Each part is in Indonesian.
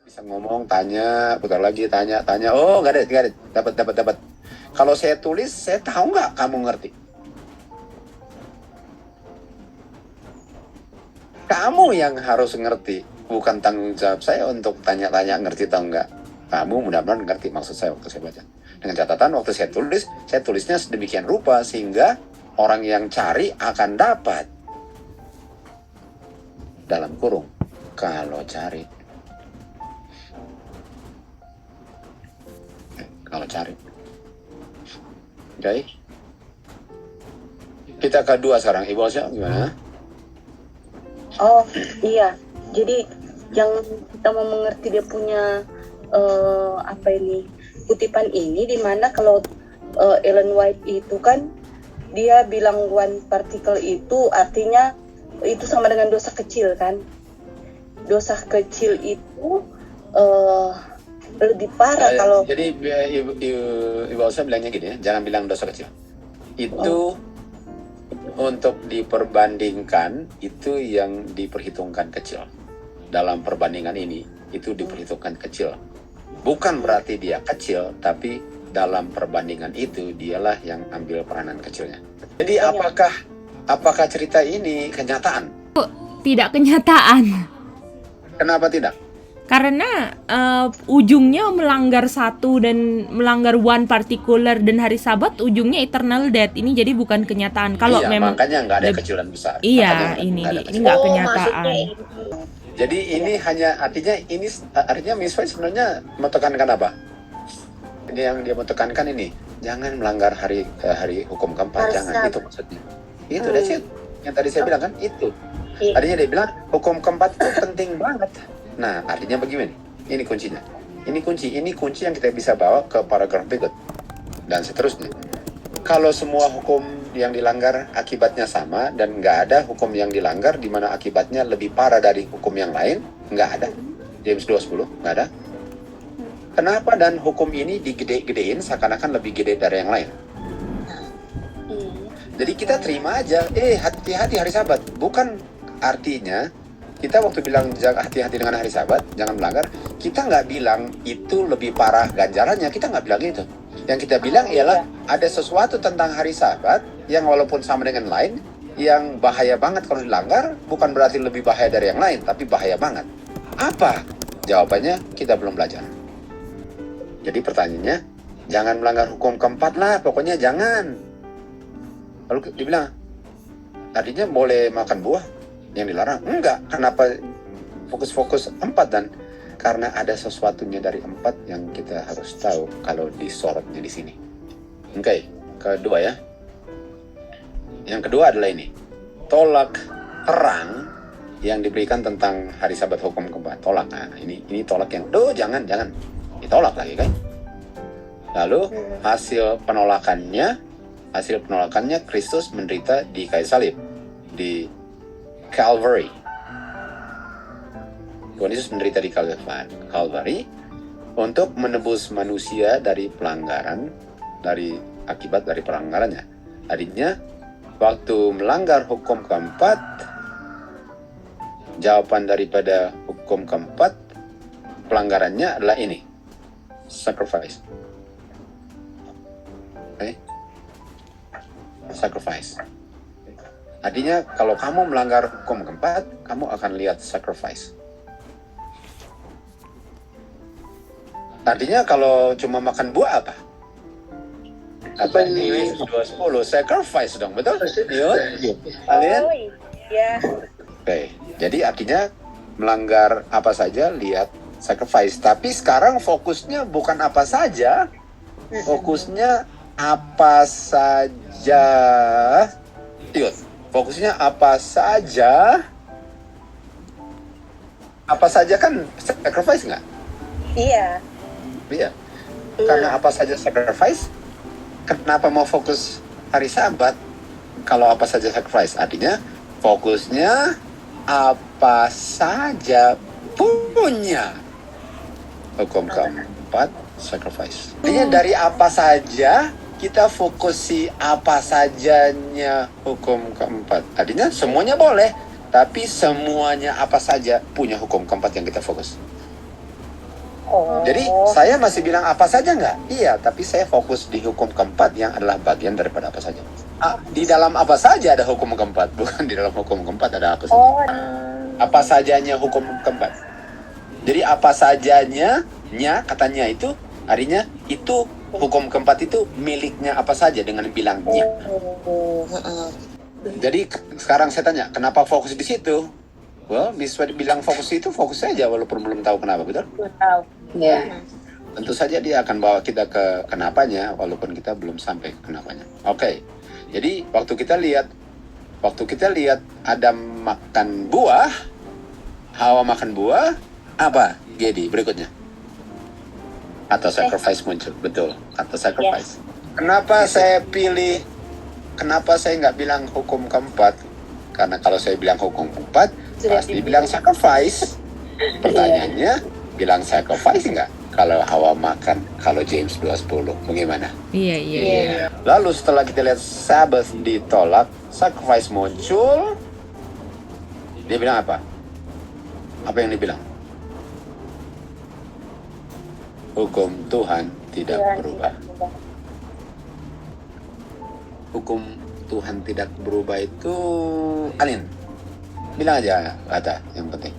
Bisa ngomong, tanya, putar lagi, tanya. Oh, nggak ada, dapat. Kalau saya tulis, saya tahu nggak kamu ngerti. Kamu yang harus ngerti, bukan tanggung jawab saya untuk tanya-tanya ngerti atau enggak. Kamu mudah-mudahan ngerti maksud saya waktu saya baca. Dengan catatan waktu saya tulisnya sedemikian rupa sehingga orang yang cari akan dapat. Dalam kurung, kalau cari. Kalau cari. Oke. Kita kedua sekarang. Ibu Asya, gimana? Oh iya, jadi yang kita mau mengerti dia punya kutipan ini, dimana kalau Ellen White itu kan dia bilang one particle itu artinya itu sama dengan dosa kecil kan. Dosa kecil itu lebih parah kalau. Jadi Ibu Asya bilangnya gini ya, jangan bilang dosa kecil. Itu untuk diperbandingkan, itu yang diperhitungkan kecil. Dalam perbandingan ini, itu diperhitungkan kecil. Bukan berarti dia kecil, tapi dalam perbandingan itu, dialah yang ambil peranan kecilnya. Jadi apakah cerita ini kenyataan? Tidak kenyataan. Kenapa tidak? Karena ujungnya melanggar satu dan melanggar one particular, dan hari Sabat ujungnya eternal death. Ini jadi bukan kenyataan. Kalau memang makanya nggak ada kecil dan besar. Iya, ini nggak kenyataan. Jadi ini hanya artinya Miss White sebenarnya mau tekankan apa? Ini yang dia mau tekankan ini, jangan melanggar hari hukum keempat, jangan, itu maksudnya. Itu that's it. Yang tadi saya bilang kan itu. Artinya dia bilang hukum keempat itu penting banget. Nah, artinya bagaimana? Ini kuncinya. Ini kunci yang kita bisa bawa ke paragraf berikut dan seterusnya. Kalau semua hukum yang dilanggar akibatnya sama dan nggak ada hukum yang dilanggar di mana akibatnya lebih parah dari hukum yang lain, nggak ada. James 2:10 nggak ada. Kenapa dan hukum ini digede-gedein seakan-akan lebih gede dari yang lain? Jadi kita terima aja, hati-hati hari Sabat. Bukan artinya kita waktu bilang hati-hati dengan hari Sabat, jangan melanggar, kita nggak bilang itu lebih parah ganjarannya, kita nggak bilang itu. Yang kita bilang ialah ada sesuatu tentang hari Sabat yang walaupun sama dengan lain, yang bahaya banget kalau dilanggar, bukan berarti lebih bahaya dari yang lain, tapi bahaya banget. Apa? Jawabannya kita belum belajar. Jadi pertanyaannya, jangan melanggar hukum keempat lah, pokoknya jangan. Lalu dibilang, artinya boleh makan buah yang dilarang? Enggak. Kenapa fokus 4 dan karena ada sesuatunya dari 4 yang kita harus tahu kalau disorotnya di sini. Oke, kedua ya. Yang kedua adalah ini. Tolak terang yang diberikan tentang hari Sabat hukum keempat. Tolak. Nah, ini tolak yang jangan. Ditolak lagi kan. Lalu hasil penolakannya Kristus menderita di kayu salib, di Calvary. Tuhan Yesus menderita di Calvary untuk menebus manusia dari pelanggaran, akibat dari pelanggarannya. Artinya, waktu melanggar hukum keempat, jawaban daripada hukum keempat, pelanggarannya adalah ini, sacrifice. Okay? Sacrifice. Artinya kalau kamu melanggar hukum keempat, kamu akan lihat sacrifice. Artinya kalau cuma makan buah apa? Apa ini 2:10 sacrifice dong, betul? Kalian? Ya. Oke, jadi artinya melanggar apa saja lihat sacrifice. Tapi sekarang fokusnya bukan apa saja, fokusnya apa saja. Lihat. Fokusnya apa saja kan sacrifice nggak? Iya. Karena apa saja sacrifice, kenapa mau fokus hari Sabat? Kalau apa saja sacrifice, artinya fokusnya apa saja punya hukum keempat sacrifice. Artinya dari apa saja kita fokusi apa sajanya hukum keempat. Artinya semuanya boleh, tapi semuanya apa saja punya hukum keempat yang kita fokus. Oh. Jadi saya masih bilang apa saja nggak? Iya, tapi saya fokus di hukum keempat yang adalah bagian daripada apa saja. Di dalam apa saja ada hukum keempat, bukan di dalam hukum keempat ada apa saja. Oh. Apa sajanya hukum keempat. Jadi apa sajanya, katanya itu, artinya itu hukum keempat itu miliknya apa saja dengan bilangnya. Jadi sekarang saya tanya, kenapa fokus di situ? Well, bisa dibilang fokus itu fokus saja walaupun belum tahu kenapa, betul? Tahu. Ya. Tentu saja dia akan bawa kita ke kenapanya walaupun kita belum sampai ke kenapanya. Oke. Jadi waktu kita lihat Adam makan buah, Hawa makan buah, apa jadi berikutnya? Kata sacrifice muncul, betul. Kata sacrifice. Kenapa saya nggak bilang hukum keempat? Karena kalau saya bilang hukum keempat, pasti bilang sacrifice. Pertanyaannya, bilang sacrifice nggak? Kalau Hawa makan, kalau James 2:10, bagaimana? Iya. Lalu setelah kita lihat Sabbath ditolak, sacrifice muncul, dia bilang apa? Apa yang dibilang? Hukum Tuhan tidak berubah. Hukum Tuhan tidak berubah itu, Alin, bilang aja kata yang penting.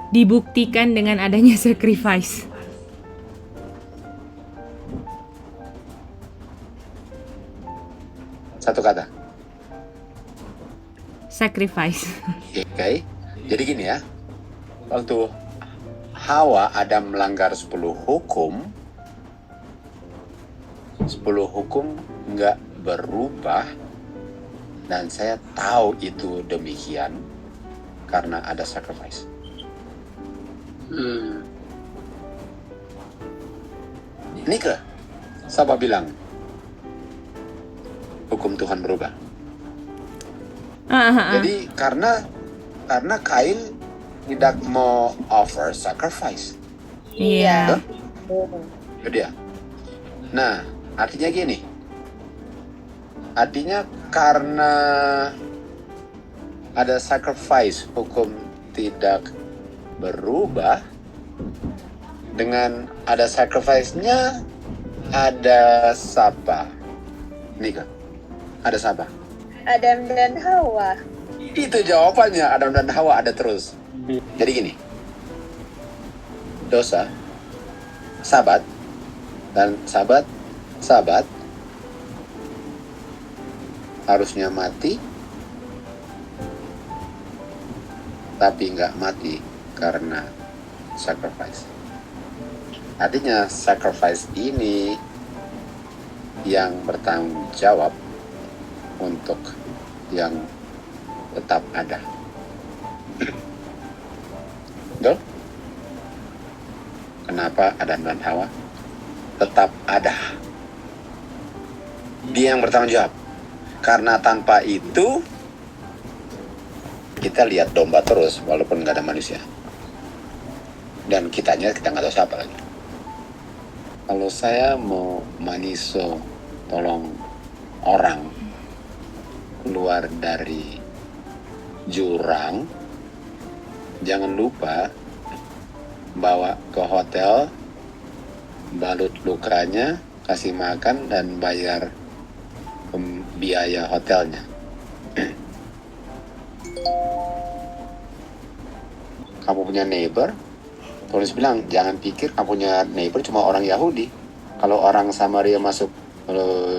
Dibuktikan dengan adanya sacrifice. Satu kata. Sacrifice. Oke. Jadi gini ya. Waktu Hawa ada melanggar 10 hukum, 10 hukum nggak berubah, dan saya tahu itu demikian karena ada sacrifice. Nika, siapa bilang hukum Tuhan berubah? Jadi karena Kain tidak mau offer sacrifice. Iya. Itu dia. Nah, artinya gini. Artinya karena ada sacrifice, hukum tidak berubah. Dengan ada sacrifice-nya, ada siapa? Nika, ada siapa? Adam dan Hawa. Itu jawabannya, Adam dan Hawa ada terus. Jadi gini, dosa, sabat, dan sabat harusnya mati, tapi nggak mati karena sacrifice. Artinya sacrifice ini yang bertanggung jawab untuk yang tetap ada. Betul? Kenapa Adam dan Hawa tetap ada? Dia yang bertanggung jawab. Karena tanpa itu kita lihat domba terus walaupun nggak ada manusia. Dan kita nggak tahu siapa lagi. Kalau saya mau maniso tolong orang keluar dari jurang, jangan lupa bawa ke hotel, balut lukanya, kasih makan, dan bayar biaya hotelnya. Kamu punya neighbor, tulis bilang, jangan pikir kamu punya neighbor cuma orang Yahudi. Kalau orang Samaria masuk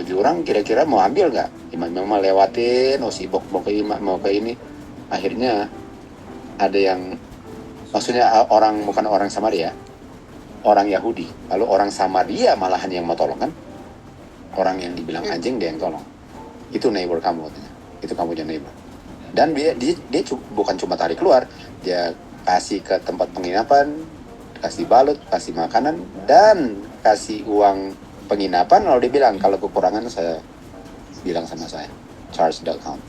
jurang, kira-kira mau ambil nggak? Memang lewatin, sibuk mau ke ini. Akhirnya ada yang, maksudnya orang bukan orang Samaria, orang Yahudi. Lalu orang Samaria malahan yang mau tolong kan? Orang yang dibilang anjing dia yang tolong. Itu neighbor kamu katanya. Itu kamu punya neighbor. Dan dia bukan cuma tarik keluar, dia kasih ke tempat penginapan, kasih balut, kasih makanan, dan kasih uang penginapan. Lalu dia bilang, kalau kekurangan saya bilang sama saya, charge the account.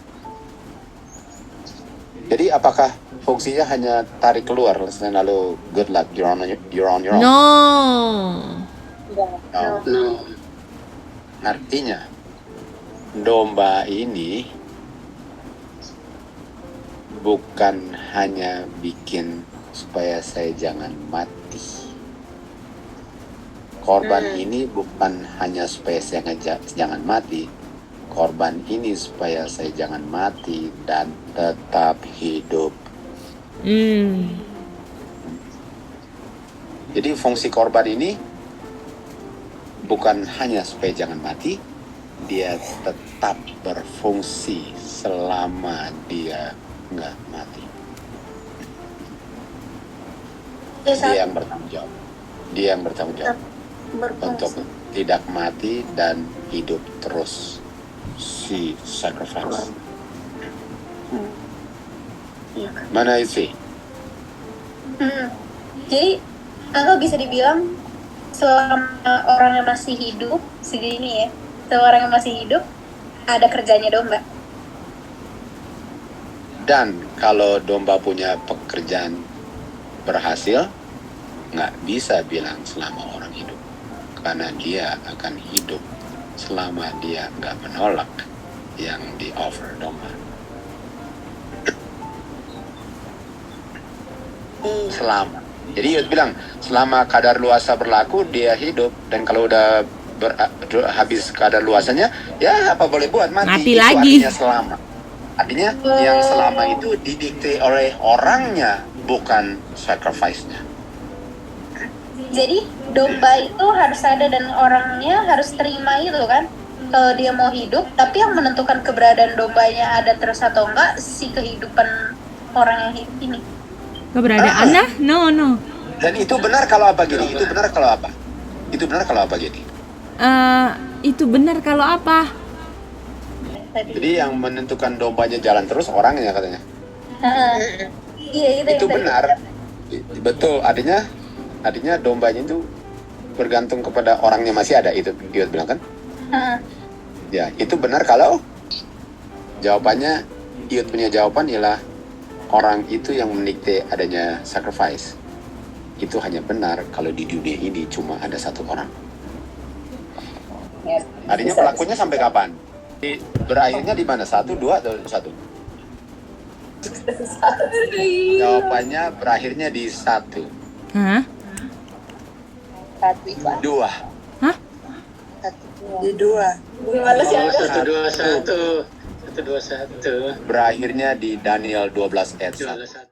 Jadi apakah fungsinya hanya tarik keluar, lalu good luck, you're on your own? No. No. Artinya domba ini bukan hanya bikin supaya saya jangan mati. Korban ini bukan hanya supaya saya jangan mati. Korban ini supaya saya jangan mati dan tetap hidup. Jadi fungsi korban ini bukan hanya supaya jangan mati, dia tetap berfungsi selama dia nggak mati. Dia yang bertanggung jawab. Dia yang bertanggung jawab untuk tidak mati dan hidup terus. Si sacrifice. Mana isi? Jadi Angga bisa dibilang selama orang yang masih hidup segini ya, selama orang yang masih hidup ada kerjanya domba. Dan kalau domba punya pekerjaan berhasil, nggak bisa bilang selama orang hidup, karena dia akan hidup selama dia nggak menolak yang di offer domba. Selama, jadi Yud bilang selama kadar luasa berlaku dia hidup, dan kalau udah habis kadar luasanya, ya apa boleh buat mati. Mati lagi. Artinya selama. Artinya yang selama itu didikte oleh orangnya, bukan sacrifice-nya. Jadi domba itu harus ada dan orangnya harus terima itu kan. Kalau dia mau hidup, tapi yang menentukan keberadaan dombanya ada terus atau enggak si kehidupan orang yang hidup ini. Keberadaannya? No. Dan itu benar kalau apa gini? Itu benar kalau apa? Itu benar kalau apa gini? Itu benar kalau apa? Jadi yang menentukan dombanya jalan terus orangnya katanya. Iya Itu benar. Betul. Artinya dombanya itu bergantung kepada orangnya masih ada. Itu dia bilang kan? Ya, itu benar kalau jawabannya, Iut punya jawaban ialah orang itu yang mendikte adanya sacrifice. Itu hanya benar kalau di dunia ini cuma ada satu orang. Artinya pelakunya sampai kapan? Berakhirnya di mana? 1, 2, atau 1? Jawabannya berakhirnya di 1. Hah? 2. Hah? Di 2. Gimana sih Angga? 121. 121. Berakhirnya di Daniel 12 ayat 1.